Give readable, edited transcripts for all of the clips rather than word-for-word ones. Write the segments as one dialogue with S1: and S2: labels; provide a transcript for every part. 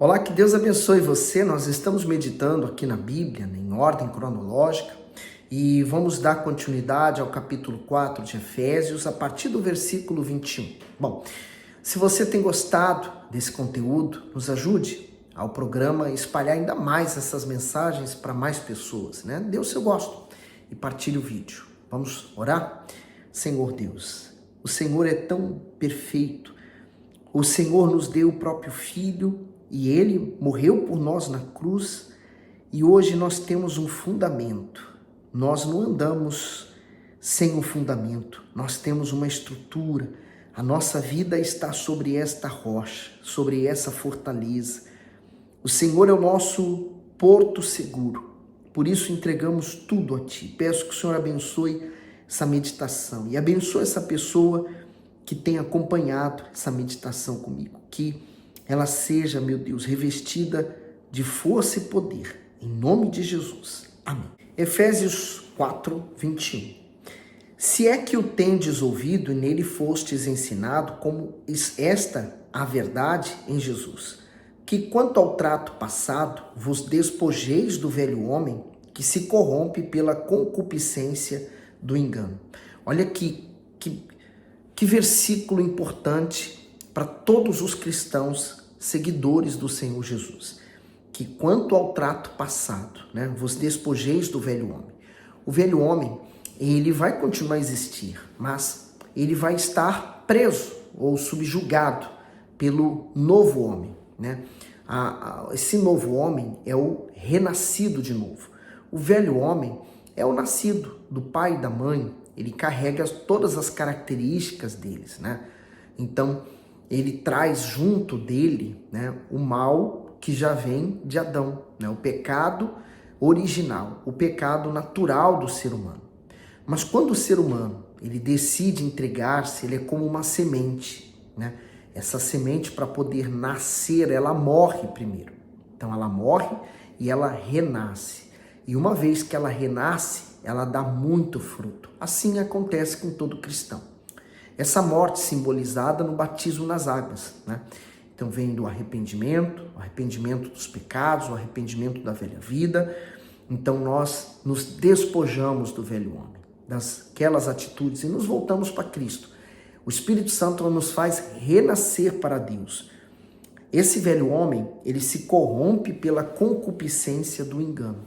S1: Olá, que Deus abençoe você. Nós estamos meditando aqui na Bíblia, em ordem cronológica, e vamos dar continuidade ao capítulo 4 de Efésios, a partir do versículo 21. Bom, se você tem gostado desse conteúdo, nos ajude ao programa espalhar ainda mais essas mensagens para mais pessoas, né? Dê o seu gosto e partilhe o vídeo. Vamos orar? Senhor Deus, o Senhor é tão perfeito. O Senhor nos deu o próprio Filho e Ele morreu por nós na cruz e hoje nós temos um fundamento. Nós não andamos sem um fundamento, nós temos uma estrutura. A nossa vida está sobre esta rocha, sobre essa fortaleza. O Senhor é o nosso porto seguro, por isso entregamos tudo a Ti. Peço que o Senhor abençoe essa meditação e abençoe essa pessoa que tem acompanhado essa meditação comigo, que ela seja, meu Deus, revestida de força e poder, em nome de Jesus. Amém. Efésios 4, 21. Se é que o tendes ouvido e nele fostes ensinado, como esta a verdade em Jesus, que quanto ao trato passado, vos despojeis do velho homem, que se corrompe pela concupiscência do engano. Olha aqui, que versículo importante para todos os cristãos seguidores do Senhor Jesus. Que quanto ao trato passado, né, vos despojeis do velho homem. O velho homem, ele vai continuar a existir, mas ele vai estar preso ou subjugado pelo novo homem, né? Esse novo homem é o renascido de novo. O velho homem é o nascido do pai e da mãe. Ele carrega todas as características deles, né? Então, ele traz junto dele, né, o mal que já vem de Adão, né? O pecado original, o pecado natural do ser humano. Mas quando o ser humano, ele decide entregar-se, ele é como uma semente, né? Essa semente, para poder nascer, ela morre primeiro. Então, ela morre e ela renasce. E uma vez que ela renasce, ela dá muito fruto. Assim acontece com todo cristão. Essa morte simbolizada no batismo nas águas, né? Então vem do arrependimento, o arrependimento dos pecados, o arrependimento da velha vida. Então nós nos despojamos do velho homem, daquelas atitudes e nos voltamos para Cristo. O Espírito Santo nos faz renascer para Deus. Esse velho homem, ele se corrompe pela concupiscência do engano.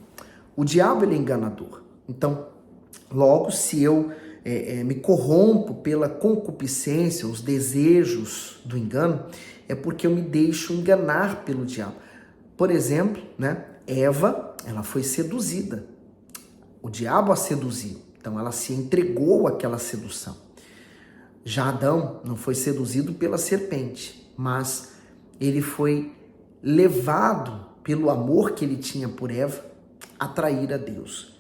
S1: O diabo, ele é enganador. Então, logo, se eu me corrompo pela concupiscência, os desejos do engano, é porque eu me deixo enganar pelo diabo. Por exemplo, né, Eva, ela foi seduzida. O diabo a seduziu. Então, ela se entregou àquela sedução. Já Adão não foi seduzido pela serpente, mas ele foi levado pelo amor que ele tinha por Eva a trair a Deus.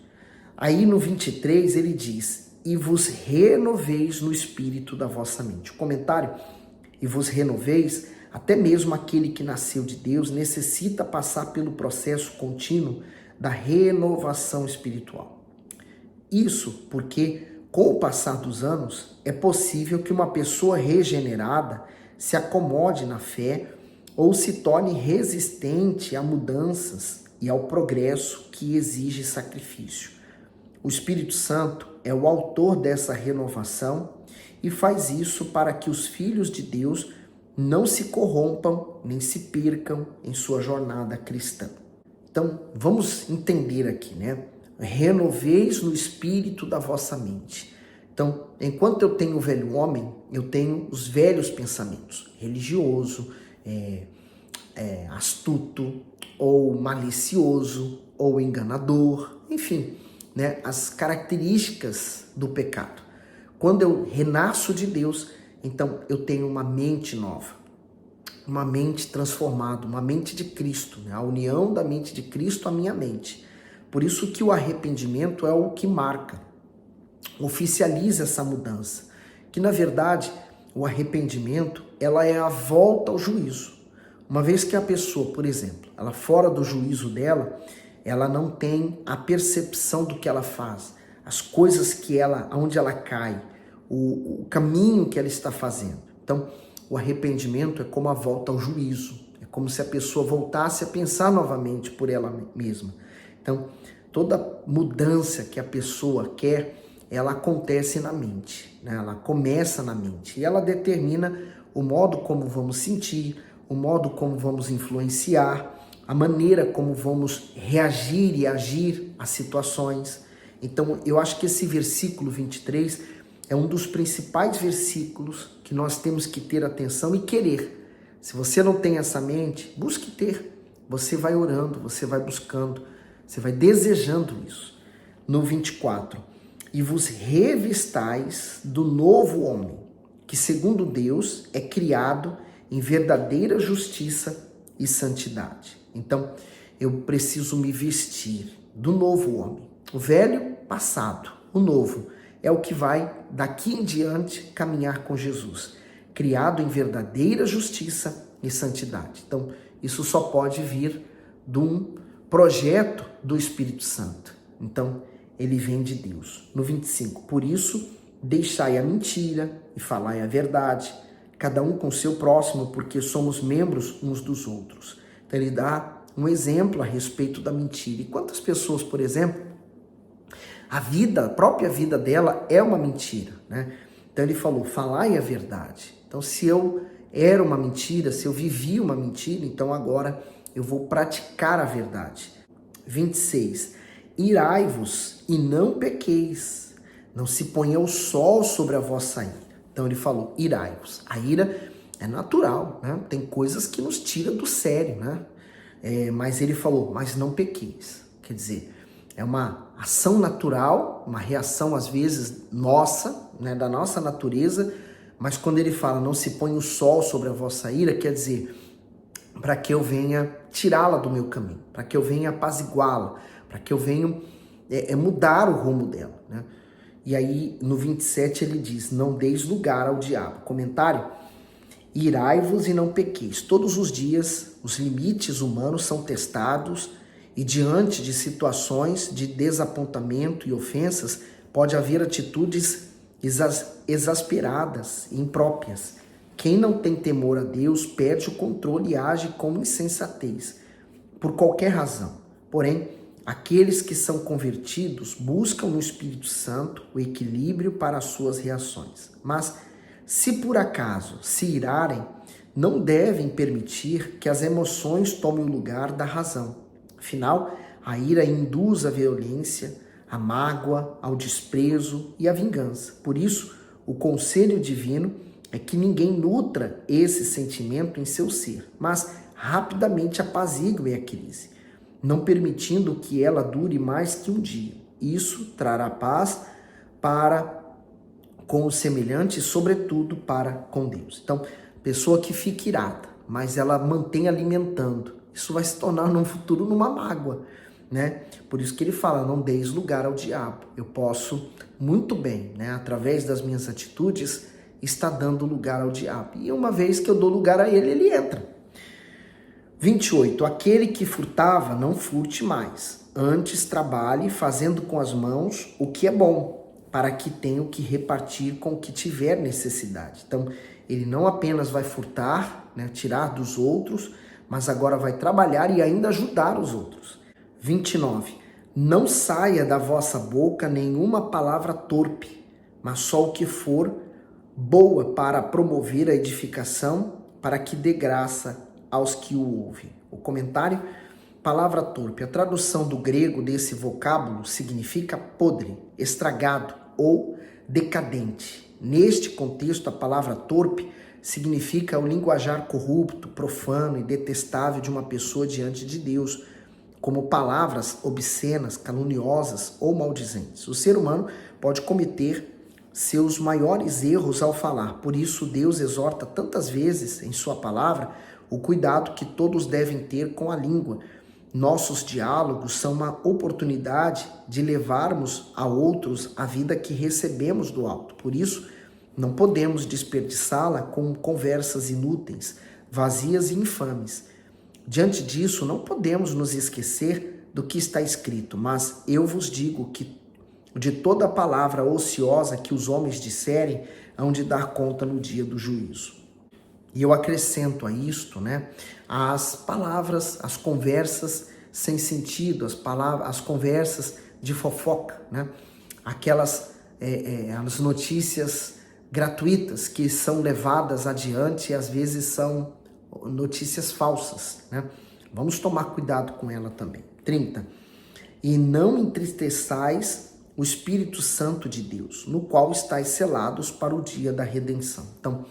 S1: Aí no 23 ele diz, e vos renoveis no espírito da vossa mente. O comentário, e vos renoveis, até mesmo aquele que nasceu de Deus necessita passar pelo processo contínuo da renovação espiritual. Isso porque, com o passar dos anos, é possível que uma pessoa regenerada se acomode na fé ou se torne resistente a mudanças e ao progresso que exige sacrifício. O Espírito Santo é o autor dessa renovação e faz isso para que os filhos de Deus não se corrompam nem se percam em sua jornada cristã. Então, vamos entender aqui, né? Renoveis no espírito da vossa mente. Então, enquanto eu tenho o velho homem, eu tenho os velhos pensamentos, religioso, astuto, ou malicioso, ou enganador, enfim, né, as características do pecado. Quando eu renasço de Deus, então eu tenho uma mente nova, uma mente transformada, uma mente de Cristo, né, a união da mente de Cristo à minha mente. Por isso que o arrependimento é o que marca, oficializa essa mudança, que na verdade o arrependimento, ela é a volta ao juízo. Uma vez que a pessoa, por exemplo, ela fora do juízo dela, ela não tem a percepção do que ela faz, as coisas que ela, aonde ela cai, o caminho que ela está fazendo. Então, o arrependimento é como a volta ao juízo, é como se a pessoa voltasse a pensar novamente por ela mesma. Então, toda mudança que a pessoa quer, ela acontece na mente, né? Ela começa na mente e ela determina o modo como vamos sentir, o modo como vamos influenciar, a maneira como vamos reagir e agir às situações. Então, eu acho que esse versículo 23 é um dos principais versículos que nós temos que ter atenção e querer. Se você não tem essa mente, busque ter. Você vai orando, você vai buscando, você vai desejando isso. No 24, e vos revistais do novo homem, que segundo Deus é criado em verdadeira justiça e santidade. Então, eu preciso me vestir do novo homem. O velho, passado. O novo é o que vai, daqui em diante, caminhar com Jesus. Criado em verdadeira justiça e santidade. Então, isso só pode vir de um projeto do Espírito Santo. Então, ele vem de Deus. No 25, por isso, deixai a mentira e falai a verdade, cada um com seu próximo, porque somos membros uns dos outros. Então, ele dá um exemplo a respeito da mentira. E quantas pessoas, por exemplo, a própria vida dela é uma mentira, né? Então, ele falou, falai a verdade. Então, se eu era uma mentira, se eu vivia uma mentira, então agora eu vou praticar a verdade. 26. Irai-vos e não pequeis, não se ponha o sol sobre a vossa ira. Então ele falou, irai-vos. A ira é natural, né? Tem coisas que nos tiram do sério, né? Mas ele falou, mas não pequeis. Quer dizer, é uma ação natural, uma reação às vezes nossa, né? Da nossa natureza, mas quando ele fala, não se ponha o sol sobre a vossa ira, quer dizer, para que eu venha tirá-la do meu caminho, para que eu venha apaziguá-la, para que eu venha mudar o rumo dela, né? E aí, no 27, ele diz, não deis lugar ao diabo. Comentário, irai-vos e não pequeis. Todos os dias, os limites humanos são testados e diante de situações de desapontamento e ofensas, pode haver atitudes exasperadas e impróprias. Quem não tem temor a Deus perde o controle e age com insensatez, por qualquer razão. Porém, aqueles que são convertidos buscam no Espírito Santo o equilíbrio para as suas reações. Mas, se por acaso se irarem, não devem permitir que as emoções tomem o lugar da razão. Afinal, a ira induz a violência, a mágoa, ao desprezo e à vingança. Por isso, o conselho divino é que ninguém nutra esse sentimento em seu ser, mas rapidamente apazigue a crise, não permitindo que ela dure mais que um dia. Isso trará paz para com os semelhantes, sobretudo para com Deus. Então, pessoa que fica irada, mas ela mantém alimentando, isso vai se tornar no futuro numa mágoa, né? Por isso que ele fala, não deis lugar ao diabo. Eu posso muito bem, né, através das minhas atitudes, estar dando lugar ao diabo. E uma vez que eu dou lugar a ele, ele entra. 28. Aquele que furtava, não furte mais. Antes trabalhe fazendo com as mãos o que é bom, para que tenha o que repartir com o que tiver necessidade. Então, ele não apenas vai furtar, né, tirar dos outros, mas agora vai trabalhar e ainda ajudar os outros. 29. Não saia da vossa boca nenhuma palavra torpe, mas só o que for boa para promover a edificação, para que dê graça aos que o ouvem. O comentário, palavra torpe. A tradução do grego desse vocábulo significa podre, estragado ou decadente. Neste contexto, a palavra torpe significa o linguajar corrupto, profano e detestável de uma pessoa diante de Deus, como palavras obscenas, caluniosas ou maldizentes. O ser humano pode cometer seus maiores erros ao falar. Por isso, Deus exorta tantas vezes em sua palavra o cuidado que todos devem ter com a língua. Nossos diálogos são uma oportunidade de levarmos a outros a vida que recebemos do alto. Por isso, não podemos desperdiçá-la com conversas inúteis, vazias e infames. Diante disso, não podemos nos esquecer do que está escrito, mas eu vos digo que de toda palavra ociosa que os homens disserem, hão de dar conta no dia do juízo. E eu acrescento a isto, né, as palavras, as conversas sem sentido, as conversas de fofoca, né, as notícias gratuitas que são levadas adiante e às vezes são notícias falsas, né? Vamos tomar cuidado com ela também. 30. E não entristeçais o Espírito Santo de Deus, no qual estáis selados para o dia da redenção. Então,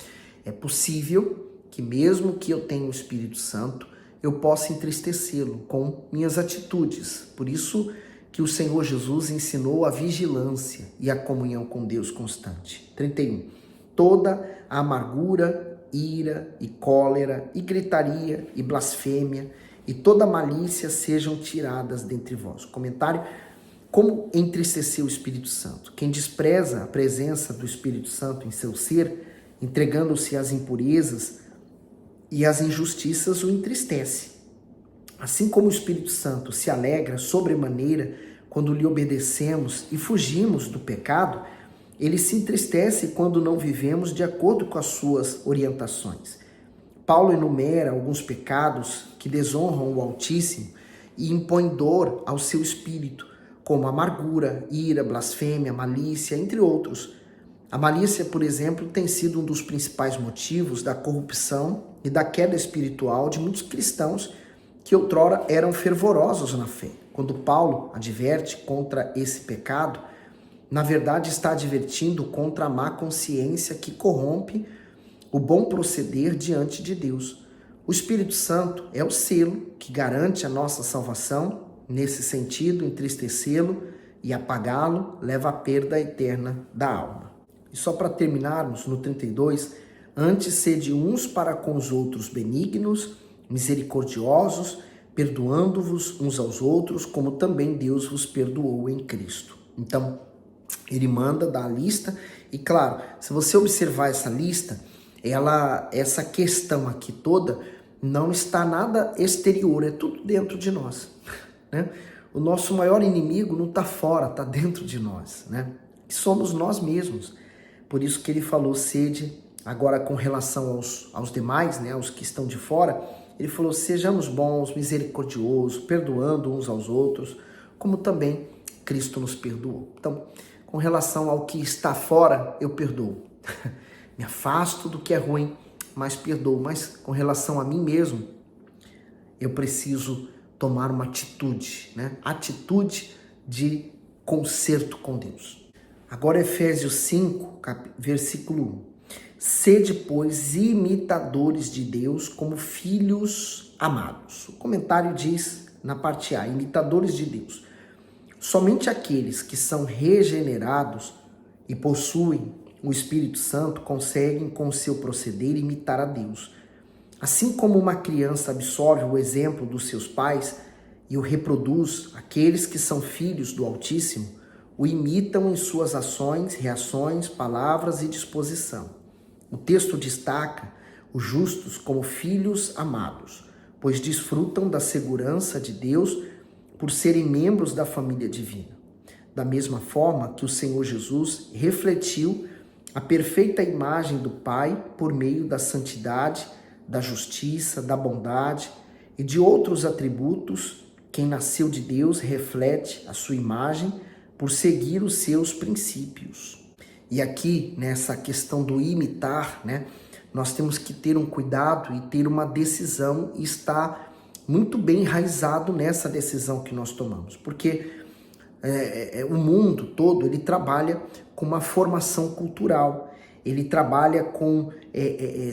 S1: é possível que mesmo que eu tenha o Espírito Santo, eu possa entristecê-lo com minhas atitudes. Por isso que o Senhor Jesus ensinou a vigilância e a comunhão com Deus constante. 31. Toda a amargura, ira e cólera e gritaria e blasfêmia e toda malícia sejam tiradas dentre vós. Comentário: como entristecer o Espírito Santo? Quem despreza a presença do Espírito Santo em seu ser, entregando-se às impurezas e às injustiças, o entristece. Assim como o Espírito Santo se alegra sobremaneira quando lhe obedecemos e fugimos do pecado, ele se entristece quando não vivemos de acordo com as suas orientações. Paulo enumera alguns pecados que desonram o Altíssimo e impõem dor ao seu espírito, como amargura, ira, blasfêmia, malícia, entre outros. A malícia, por exemplo, tem sido um dos principais motivos da corrupção e da queda espiritual de muitos cristãos que outrora eram fervorosos na fé. Quando Paulo adverte contra esse pecado, na verdade está advertindo contra a má consciência que corrompe o bom proceder diante de Deus. O Espírito Santo é o selo que garante a nossa salvação. Nesse sentido, entristecê-lo e apagá-lo leva à perda eterna da alma. E só para terminarmos, no 32, antes sede uns para com os outros benignos, misericordiosos, perdoando-vos uns aos outros, como também Deus vos perdoou em Cristo. Então, ele manda dar a lista, e claro, se você observar essa lista, essa questão aqui toda não está nada exterior, é tudo dentro de nós, né? O nosso maior inimigo não está fora, está dentro de nós, né? Que somos nós mesmos. Por isso que ele falou sede, agora com relação aos demais, né, aos que estão de fora, ele falou: sejamos bons, misericordiosos, perdoando uns aos outros, como também Cristo nos perdoou. Então, com relação ao que está fora, eu perdoo. Me afasto do que é ruim, mas perdoo. Mas com relação a mim mesmo, eu preciso tomar uma atitude, né? Atitude de conserto com Deus. Agora Efésios 5, versículo 1. Sede, pois, imitadores de Deus como filhos amados. O comentário diz na parte A, imitadores de Deus. Somente aqueles que são regenerados e possuem o Espírito Santo conseguem, com o seu proceder, imitar a Deus. Assim como uma criança absorve o exemplo dos seus pais e o reproduz, aqueles que são filhos do Altíssimo o imitam em suas ações, reações, palavras e disposição. O texto destaca os justos como filhos amados, pois desfrutam da segurança de Deus por serem membros da família divina. Da mesma forma que o Senhor Jesus refletiu a perfeita imagem do Pai por meio da santidade, da justiça, da bondade e de outros atributos, quem nasceu de Deus reflete a sua imagem por seguir os seus princípios. E aqui, nessa questão do imitar, né, nós temos que ter um cuidado e ter uma decisão e estar muito bem enraizado nessa decisão que nós tomamos. Porque o mundo todo, ele trabalha com uma formação cultural, ele trabalha com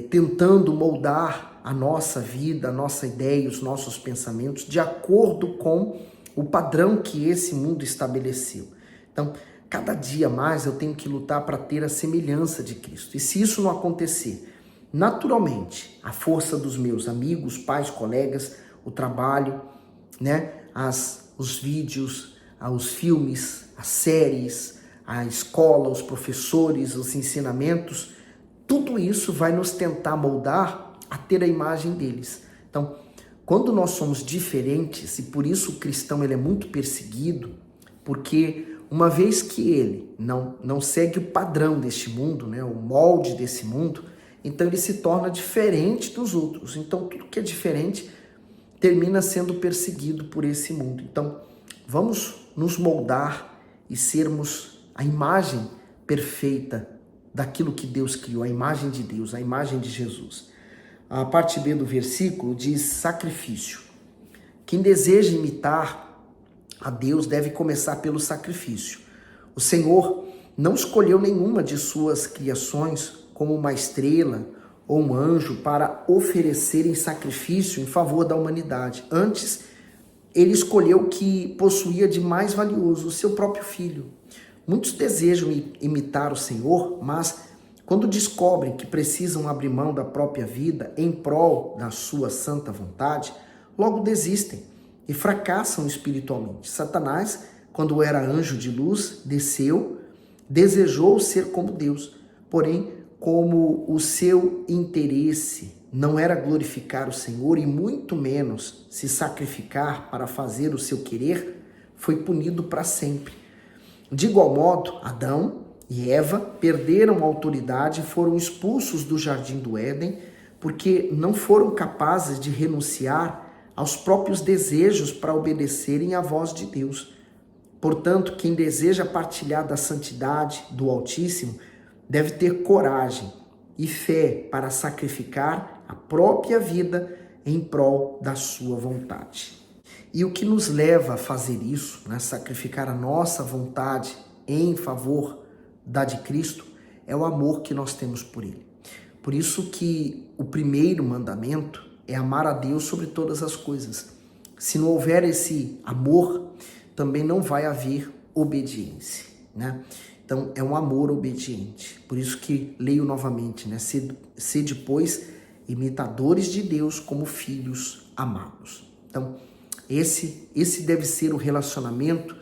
S1: tentando moldar a nossa vida, a nossa ideia, os nossos pensamentos de acordo com o padrão que esse mundo estabeleceu. Então, cada dia mais eu tenho que lutar para ter a semelhança de Cristo. E se isso não acontecer, naturalmente, a força dos meus amigos, pais, colegas, o trabalho, né, os vídeos, os filmes, as séries, a escola, os professores, os ensinamentos, tudo isso vai nos tentar moldar a ter a imagem deles. Então, quando nós somos diferentes, e por isso o cristão ele é muito perseguido, porque uma vez que ele não segue o padrão deste mundo, né, o molde desse mundo, então ele se torna diferente dos outros. Então tudo que é diferente termina sendo perseguido por esse mundo. Então vamos nos moldar e sermos a imagem perfeita daquilo que Deus criou, a imagem de Deus, a imagem de Jesus. A parte B do versículo diz sacrifício. Quem deseja imitar a Deus deve começar pelo sacrifício. O Senhor não escolheu nenhuma de suas criações como uma estrela ou um anjo para oferecerem sacrifício em favor da humanidade. Antes, ele escolheu o que possuía de mais valioso, o seu próprio filho. Muitos desejam imitar o Senhor, mas quando descobrem que precisam abrir mão da própria vida em prol da sua santa vontade, logo desistem e fracassam espiritualmente. Satanás, quando era anjo de luz, desejou ser como Deus, porém, como o seu interesse não era glorificar o Senhor e muito menos se sacrificar para fazer o seu querer, foi punido para sempre. De igual modo, Adão e Eva perderam a autoridade e foram expulsos do jardim do Éden porque não foram capazes de renunciar aos próprios desejos para obedecerem à voz de Deus. Portanto, quem deseja partilhar da santidade do Altíssimo deve ter coragem e fé para sacrificar a própria vida em prol da sua vontade. E o que nos leva a fazer isso, né, sacrificar a nossa vontade em favor da de Cristo, é o amor que nós temos por Ele. Por isso que o primeiro mandamento é amar a Deus sobre todas as coisas. Se não houver esse amor, também não vai haver obediência, né? Então, é um amor obediente. Por isso que leio novamente, né? Sede, pois, imitadores de Deus como filhos amados. Então, esse deve ser o relacionamento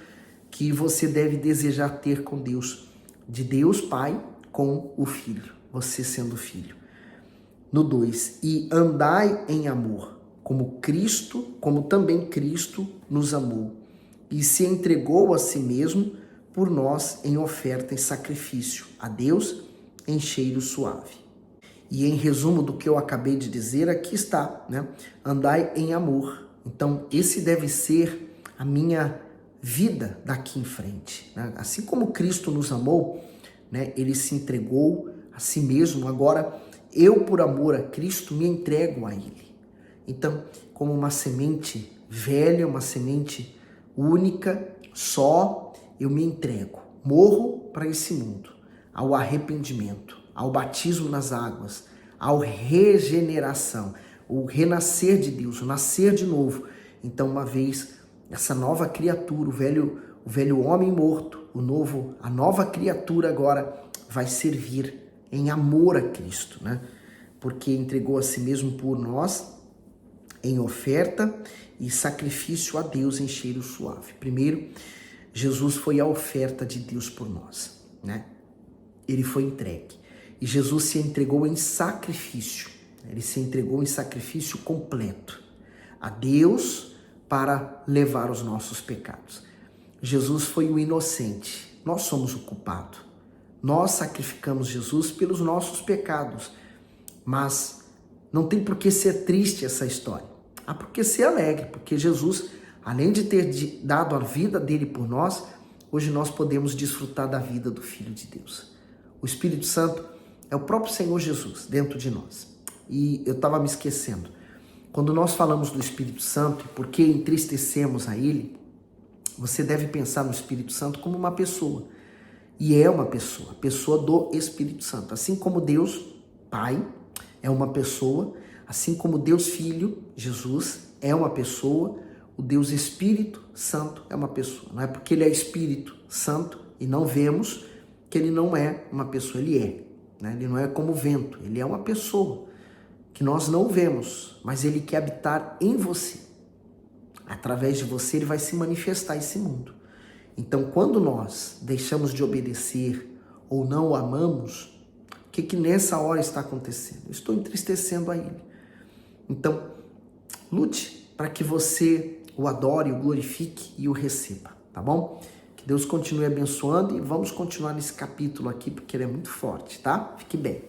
S1: que você deve desejar ter com Deus. De Deus Pai com o Filho, você sendo filho. No 2, e andai em amor, como também Cristo nos amou, e se entregou a si mesmo por nós em oferta e sacrifício a Deus em cheiro suave. E em resumo do que eu acabei de dizer, aqui está, né? Andai em amor. Então, esse deve ser a minha vida daqui em frente, né? Assim como Cristo nos amou, né? Ele se entregou a si mesmo, agora eu, por amor a Cristo, me entrego a Ele. Então, como uma semente velha, uma semente única, só, eu me entrego. Morro para esse mundo, ao arrependimento, ao batismo nas águas, à regeneração, o renascer de Deus, o nascer de novo. Então, uma vez, essa nova criatura, o velho homem morto, a nova criatura agora vai servir em amor a Cristo, né? Porque entregou a si mesmo por nós em oferta e sacrifício a Deus em cheiro suave. Primeiro, Jesus foi a oferta de Deus por nós, né? Ele foi entregue. E Jesus se entregou em sacrifício. Ele se entregou em sacrifício completo a Deus para levar os nossos pecados. Jesus foi o inocente. Nós somos o culpado. Nós sacrificamos Jesus pelos nossos pecados. Mas não tem por que ser triste essa história. Há por que ser alegre, porque Jesus, além de ter dado a vida dele por nós, hoje nós podemos desfrutar da vida do Filho de Deus. O Espírito Santo é o próprio Senhor Jesus dentro de nós. E eu estava me esquecendo. Quando nós falamos do Espírito Santo, porque entristecemos a Ele, você deve pensar no Espírito Santo como uma pessoa. E é uma pessoa, pessoa do Espírito Santo. Assim como Deus Pai é uma pessoa, assim como Deus Filho, Jesus, é uma pessoa, o Deus Espírito Santo é uma pessoa. Não é porque Ele é Espírito Santo e não vemos que Ele não é uma pessoa, Ele é. Né? Ele não é como o vento, Ele é uma pessoa que nós não vemos, mas Ele quer habitar em você. Através de você, Ele vai se manifestar esse mundo. Então, quando nós deixamos de obedecer ou não o amamos, o que nessa hora está acontecendo? Eu estou entristecendo a Ele. Então, lute para que você o adore, o glorifique e o receba, tá bom? Que Deus continue abençoando e vamos continuar nesse capítulo aqui, porque ele é muito forte, tá? Fique bem.